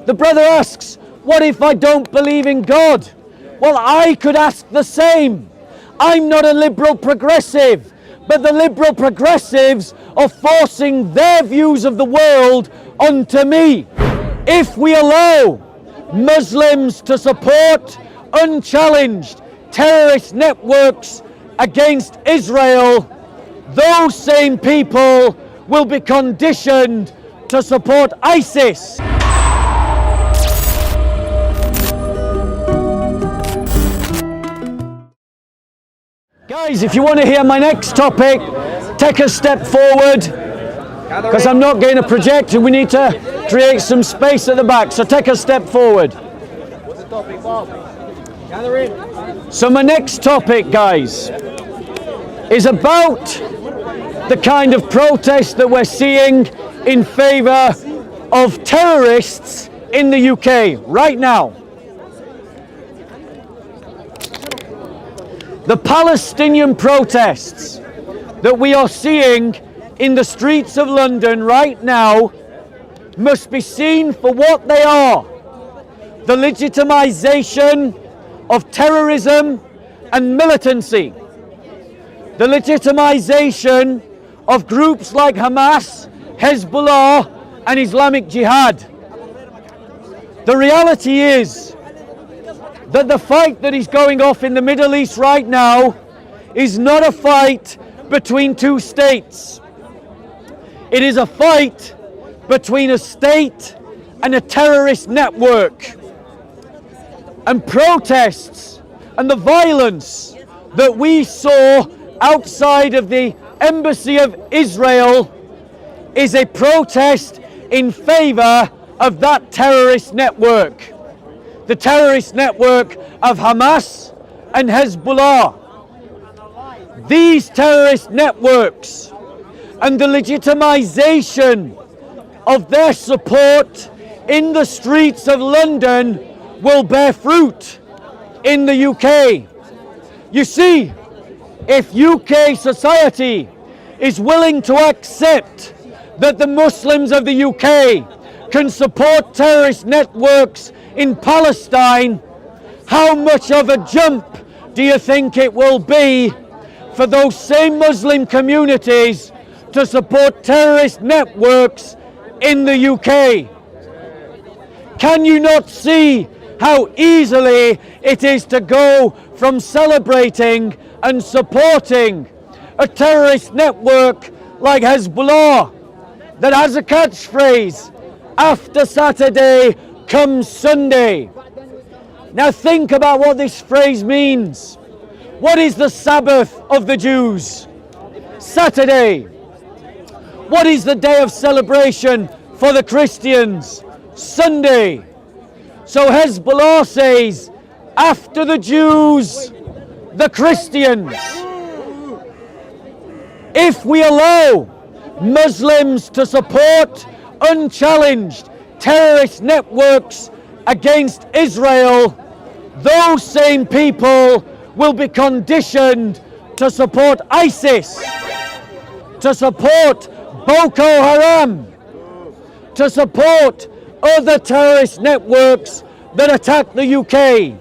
The brother asks, what if I don't believe in God? Well, I could ask the same. I'm not a liberal progressive, but the liberal progressives are forcing their views of the world onto me. If we allow Muslims to support unchallenged terrorist networks against Israel, those same people will be conditioned to support ISIS. Guys, if you want to hear my next topic, take a step forward, because I'm not going to project and we need to create some space at the back, so take a step forward. What's the topic, Bob? So my next topic, guys, is about the kind of protest that we're seeing in favour of terrorists in the UK right now. The Palestinian protests that we are seeing in the streets of London right now must be seen for what they are: the legitimisation of terrorism and militancy, the legitimisation of groups like Hamas, Hezbollah and Islamic Jihad. The reality is that the fight that is going off in the Middle East right now is not a fight between two states. It is a fight between a state and a terrorist network. And protests and the violence that we saw outside of the embassy of Israel is a protest in favor of that terrorist network. The terrorist network of Hamas and Hezbollah. These terrorist networks and the legitimization of their support in the streets of London will bear fruit in the UK. You see, if UK society is willing to accept that the Muslims of the UK can support terrorist networks in Palestine, how much of a jump do you think it will be for those same Muslim communities to support terrorist networks in the UK? Can you not see how easily it is to go from celebrating and supporting a terrorist network like Hezbollah that has a catchphrase, after Saturday comes Sunday? Now think about what this phrase means. What is the Sabbath of the Jews? Saturday. What is the day of celebration for the Christians? Sunday. So Hezbollah says, after the Jews, the Christians. If we allow Muslims to support unchallenged terrorist networks against Israel, those same people will be conditioned to support ISIS, to support Boko Haram, to support other terrorist networks that attack the UK.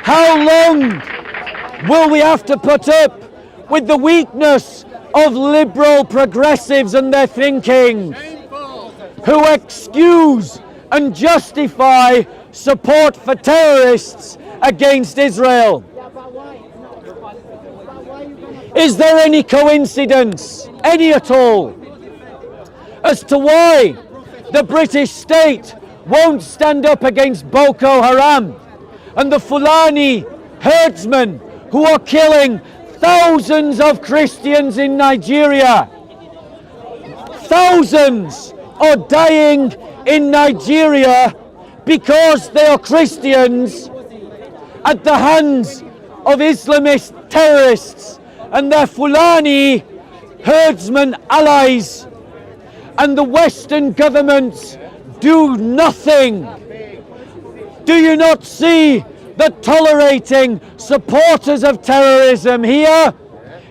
How long will we have to put up with the weakness of liberal progressives and their thinking, who excuse and justify support for terrorists against Israel? Is there any coincidence, any at all, as to why the British state won't stand up against Boko Haram and the Fulani herdsmen who are killing thousands of Christians in Nigeria? Thousands are dying in Nigeria because they are Christians at the hands of Islamist terrorists and their Fulani herdsmen allies, and the Western governments do nothing. Do you not see that tolerating supporters of terrorism here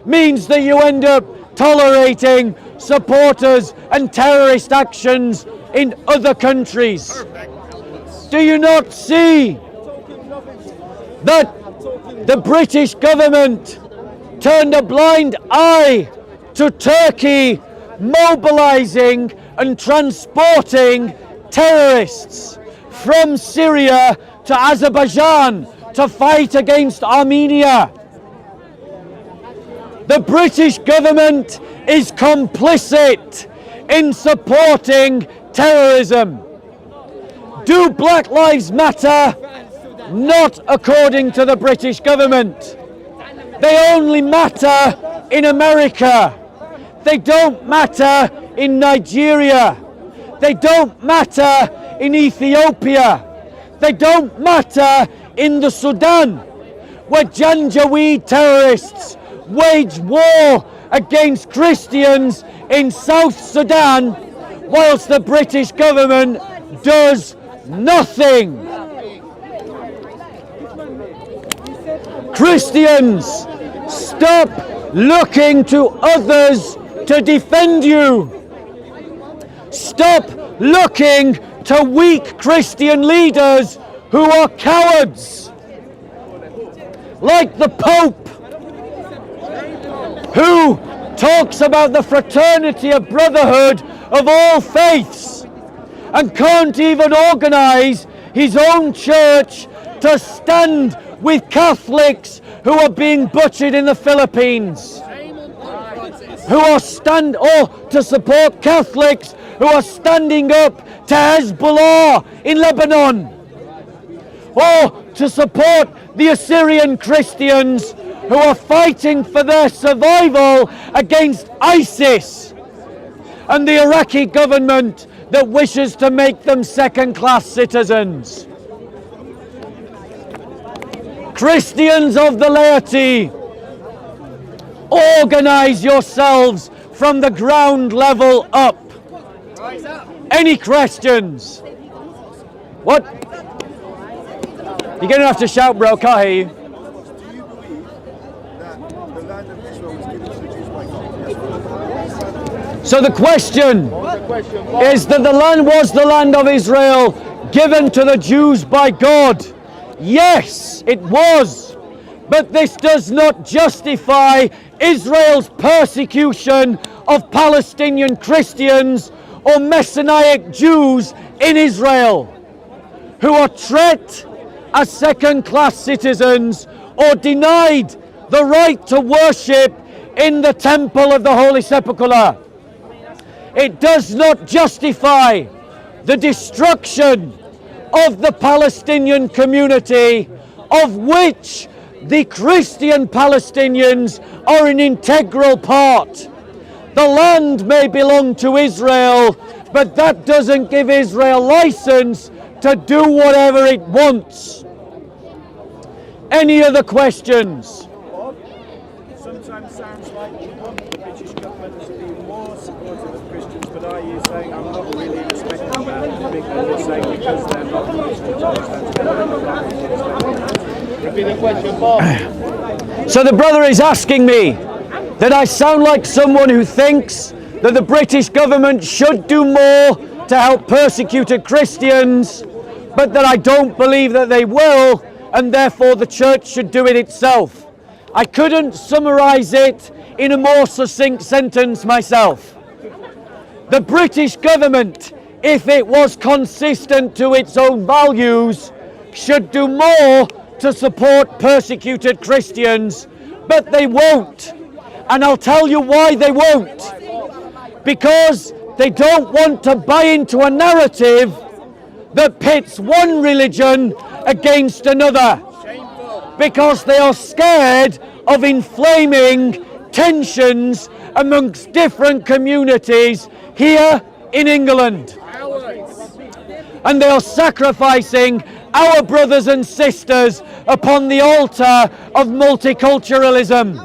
means that you end up tolerating supporters and terrorist actions in other countries. Do you not see that the British government turned a blind eye to Turkey mobilizing and transporting terrorists from Syria to Azerbaijan to fight against Armenia? The British government is complicit in supporting terrorism. Do Black Lives Matter? Not according to the British government. They only matter in America. They don't matter in Nigeria. They don't matter in Ethiopia. They don't matter in the Sudan, where Janjaweed terrorists wage war against Christians in South Sudan, whilst the British government does nothing. Christians, stop looking to others to defend you. Stop looking to weak Christian leaders who are cowards, like the Pope, who talks about the fraternity of brotherhood of all faiths and can't even organize his own church to stand with Catholics who are being butchered in the Philippines, or to support Catholics who are standing up to Hezbollah in Lebanon, or to support the Assyrian Christians who are fighting for their survival against ISIS, and the Iraqi government that wishes to make them second-class citizens. Christians of the laity, organize yourselves from the ground level up. Any questions? What? You're going to have to shout, bro. Can't hear you. So the question is that the land was the land of Israel given to the Jews by God. Yes, it was. But this does not justify Israel's persecution of Palestinian Christians or Messianic Jews in Israel who are treated as second-class citizens or denied the right to worship in the temple of the Holy Sepulchre. It does not justify the destruction of the Palestinian community, of which the Christian Palestinians are an integral part. The land may belong to Israel, but that doesn't give Israel license to do whatever it wants. Any other questions? Sometimes sounds like you want the British government to be more supportive of Christians, but are you saying I'm not really respecting that because you're saying because they're not Christians, that's Repeat the question, Bob. So the brother is asking me that I sound like someone who thinks that the British government should do more to help persecuted Christians, but that I don't believe that they will, and therefore the church should do it itself. I couldn't summarize it in a more succinct sentence myself. The British government, if it was consistent to its own values, should do more to support persecuted Christians, but they won't. And I'll tell you why they won't. Because they don't want to buy into a narrative that pits one religion against another. Because they are scared of inflaming tensions amongst different communities here in England. And they are sacrificing our brothers and sisters upon the altar of multiculturalism.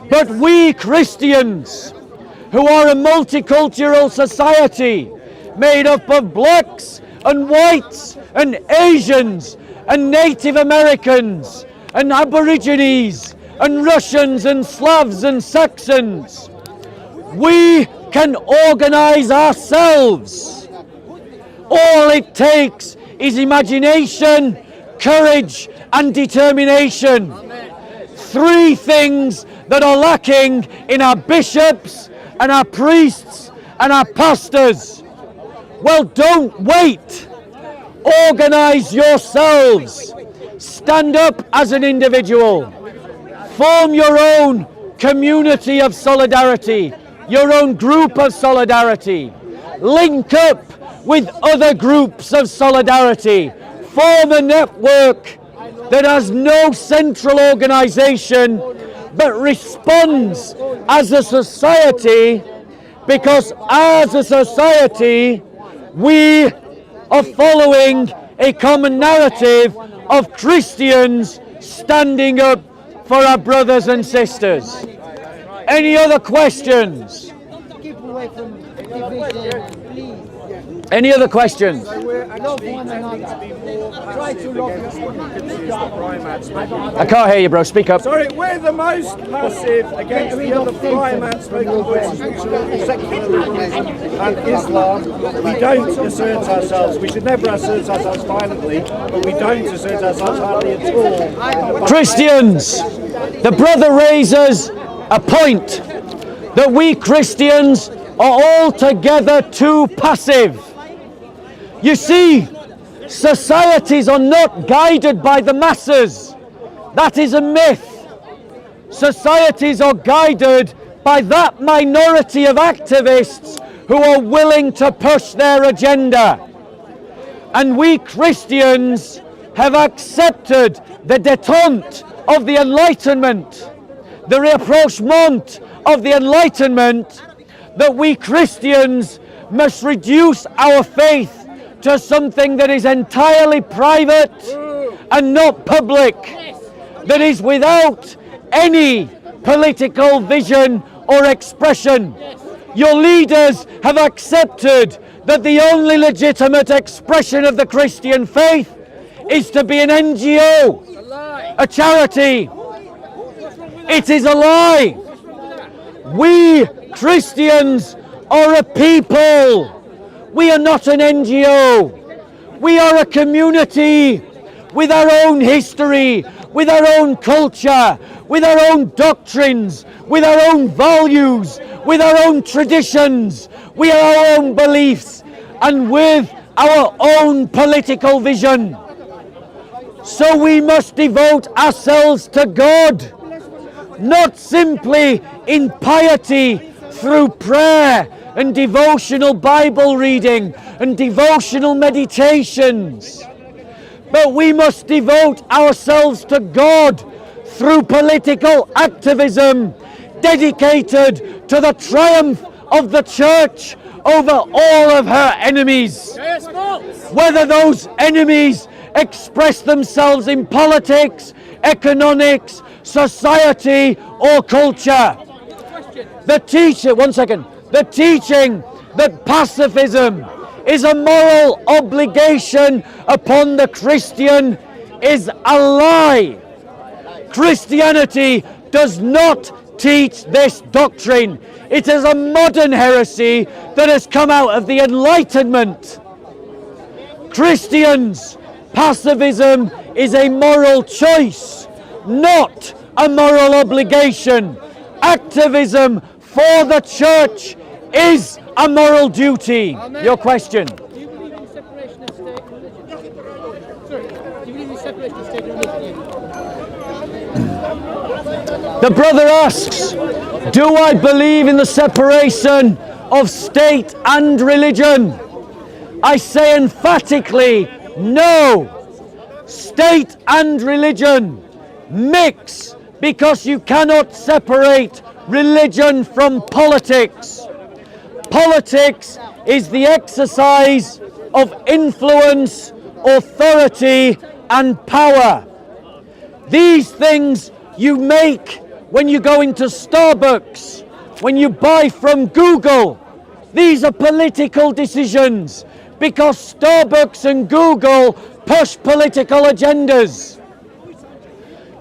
But we Christians, who are a multicultural society made up of blacks and whites and Asians and Native Americans and Aborigines and Russians and Slavs and Saxons, we can organize ourselves All it takes is imagination, courage, and determination. Three things that are lacking in our bishops and our priests and our pastors. Well, don't wait. Organize yourselves. Stand up as an individual. Form your own community of solidarity, your own group of solidarity. Link up with other groups of solidarity. Form a network that has no central organization but responds as a society, because as a society we are following a common narrative of Christians standing up for our brothers and sisters. Any other questions? Keep away from division, please. Any other questions? We're actually tending to be more passive against what you can see as the primate smoking. I can't hear you, bro. Speak up. Sorry, we're the most passive against the other primate smoking voices, which are secularism and Islam. We don't assert ourselves. We should never assert ourselves violently, but we don't assert ourselves hardly at all. Christians, the brother raises a point that we Christians are altogether too passive. You see, societies are not guided by the masses. That is a myth. Societies are guided by that minority of activists who are willing to push their agenda. And we Christians have accepted the détente of the Enlightenment, the rapprochement of the Enlightenment, that we Christians must reduce our faith to something that is entirely private and not public, that is without any political vision or expression. Your leaders have accepted that the only legitimate expression of the Christian faith is to be an NGO, a charity. It is a lie. We Christians are a people. We are not an NGO. We are a community with our own history, with our own culture, with our own doctrines, with our own values, with our own traditions, with our own beliefs, and with our own political vision. So we must devote ourselves to God, not simply in piety through prayer and devotional Bible reading and devotional meditations, but we must devote ourselves to God through political activism dedicated to the triumph of the church over all of her enemies. Whether those enemies express themselves in politics, economics, society, or culture. The teaching that pacifism is a moral obligation upon the Christian is a lie. Christianity does not teach this doctrine. It is a modern heresy that has come out of the Enlightenment. Christians, pacifism is a moral choice, not a moral obligation. Activism for the church is a moral duty. Amen. Your question. Do you believe in separation of state and religion? Sorry, do you believe in separation of state and religion? The brother asks, do I believe in the separation of state and religion? I say emphatically, no. State and religion mix, because you cannot separate religion from politics. Politics is the exercise of influence, authority, and power. These things you make when you go into Starbucks, when you buy from Google. These are political decisions because Starbucks and Google push political agendas.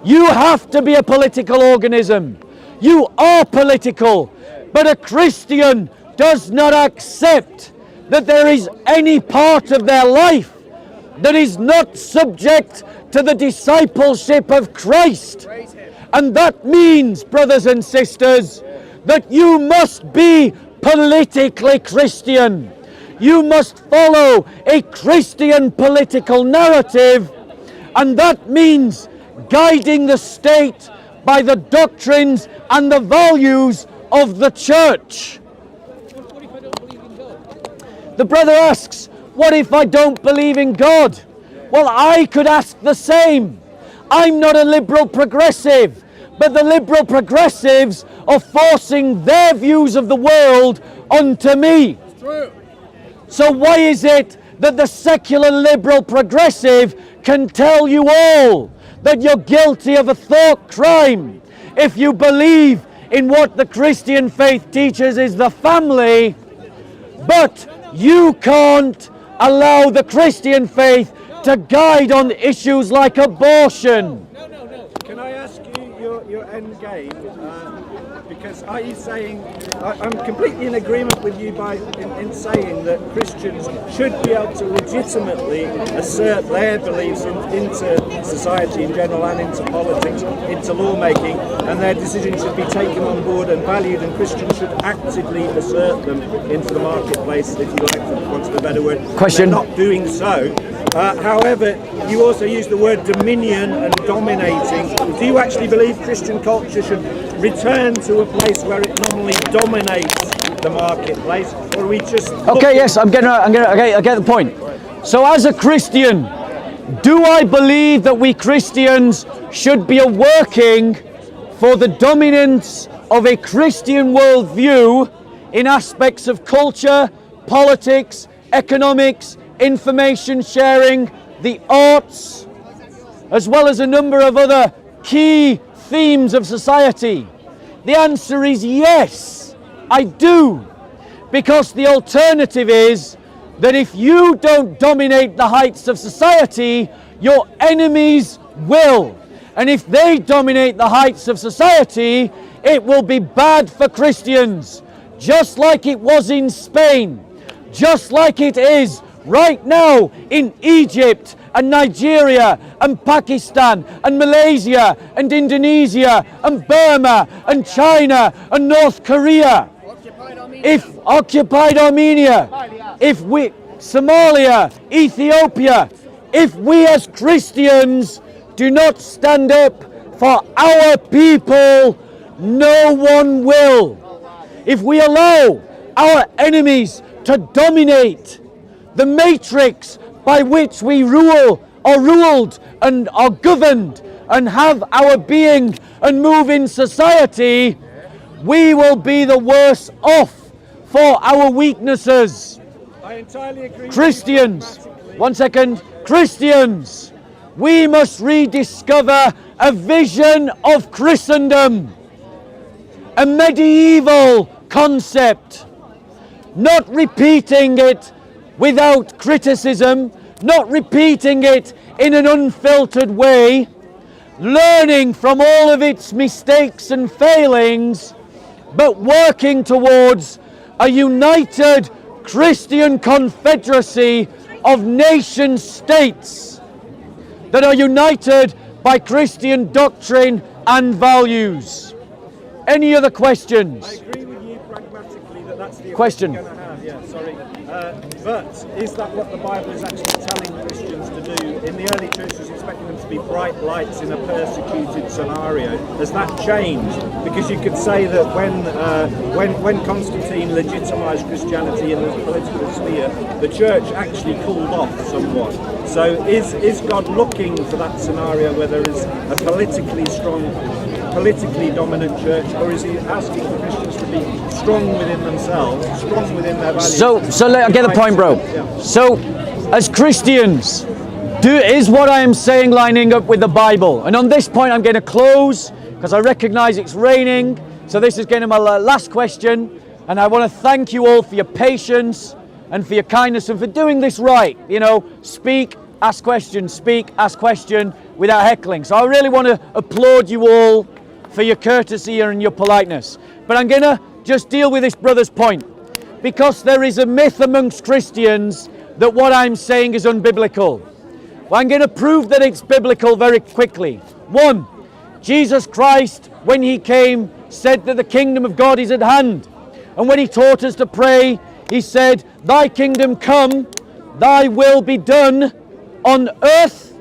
You have to be a political organism. You are political, but a Christian does not accept that there is any part of their life that is not subject to the discipleship of Christ. And that means, brothers and sisters, that you must be politically Christian. You must follow a Christian political narrative, and that means guiding the state by the doctrines and the values of the church. What if I don't believe in God? The brother asks, what if I don't believe in God? Well, I could ask the same. I'm not a liberal progressive, but the liberal progressives are forcing their views of the world onto me. It's true. So why is it that the secular liberal progressive can tell you all that you're guilty of a thought crime if you believe in what the Christian faith teaches is the family, but you can't allow the Christian faith to guide on issues like abortion? No. Can I ask you your end game? Because are you saying, I'm completely in agreement with you in saying that Christians should be able to legitimately assert their beliefs into society in general and into politics, into lawmaking, and their decisions should be taken on board and valued, and Christians should actively assert them into the marketplace, if you like, for want of a better word. Question. They're not doing so. However, you also use the word dominion and dominating. Do you actually believe Christian culture should return to a place where it normally dominates the marketplace, or are we just? Okay, yes, I get the point. So as a Christian, do I believe that we Christians should be working for the dominance of a Christian worldview in aspects of culture, politics, economics, information sharing, the arts, as well as a number of other key themes of society? The answer is yes, I do. Because the alternative is that if you don't dominate the heights of society, your enemies will. And if they dominate the heights of society, it will be bad for Christians, just like it was in Spain, just like it is right now in Egypt and Nigeria and Pakistan and Malaysia and Indonesia and Burma and China and North Korea. Occupied Armenia, Somalia, Ethiopia, if we as Christians do not stand up for our people, no one will. If we allow our enemies to dominate the matrix by which we rule or ruled and are governed and have our being and move in society, we will be the worse off for our weaknesses. I entirely agree. Christians, one second, Christians, we must rediscover a vision of Christendom, a medieval concept, not repeating it without criticism, not repeating it in an unfiltered way, learning from all of its mistakes and failings, but working towards a united Christian confederacy of nation states that are united by Christian doctrine and values. Any other questions? I agree with you pragmatically that that's the Question. we're going to have. Yeah, sorry. But is that what the Bible is actually telling Christians to do? In the early church, was expecting them to be bright lights in a persecuted scenario. Has that changed? Because you could say that when Constantine legitimised Christianity in the political sphere, the church actually cooled off somewhat. So is God looking for that scenario where there is a politically strong, politically dominant church, or is he asking for Christians to be strong within themselves, strong within their values? So I get the point, bro. Yeah. So, as Christians, is what I am saying lining up with the Bible? And on this point, I'm going to close because I recognise it's raining. So this is going to be my last question, and I want to thank you all for your patience and for your kindness and for doing this right. You know, speak, ask question, speak, ask question without heckling. So I really want to applaud you all for your courtesy and your politeness. But I'm going to just deal with this brother's point, because there is a myth amongst Christians that what I'm saying is unbiblical. Well, I'm going to prove that it's biblical very quickly. One, Jesus Christ, when he came, said that the kingdom of God is at hand. And when he taught us to pray, he said, thy kingdom come, thy will be done on earth.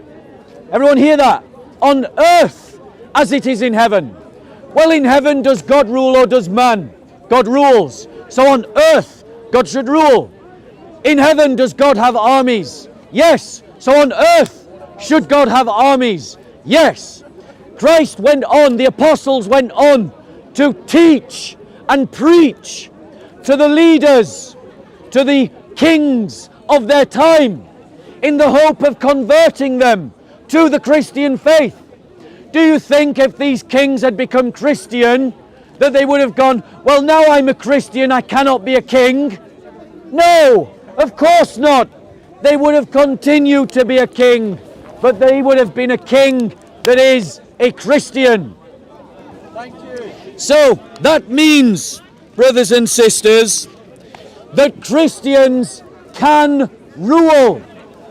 Everyone hear that? On earth as it is in heaven. Well, in heaven, does God rule or does man? God rules. So on earth, God should rule. In heaven, does God have armies? Yes. So on earth, should God have armies? Yes. Christ went on, the apostles went on to teach and preach to the leaders, to the kings of their time, in the hope of converting them to the Christian faith. Do you think if these kings had become Christian, that they would have gone, well, now I'm a Christian, I cannot be a king? No, of course not. They would have continued to be a king, but they would have been a king that is a Christian. Thank you. So that means, brothers and sisters, that Christians can rule.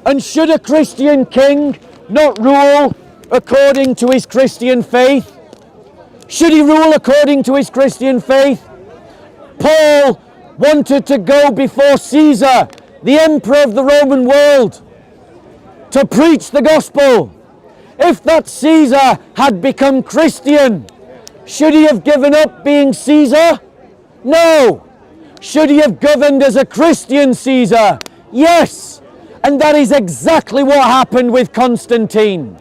And should a Christian king not rule according to his Christian faith? Should he rule according to his Christian faith? Paul wanted to go before Caesar, the emperor of the Roman world, to preach the gospel. If that Caesar had become Christian, should he have given up being Caesar? No. Should he have governed as a Christian Caesar? Yes. And that is exactly what happened with Constantine.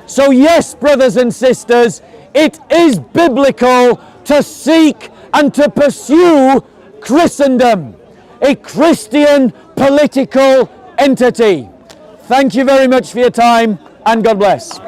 So yes, brothers and sisters, it is biblical to seek and to pursue Christendom, a Christian political entity. Thank you very much for your time, and God bless.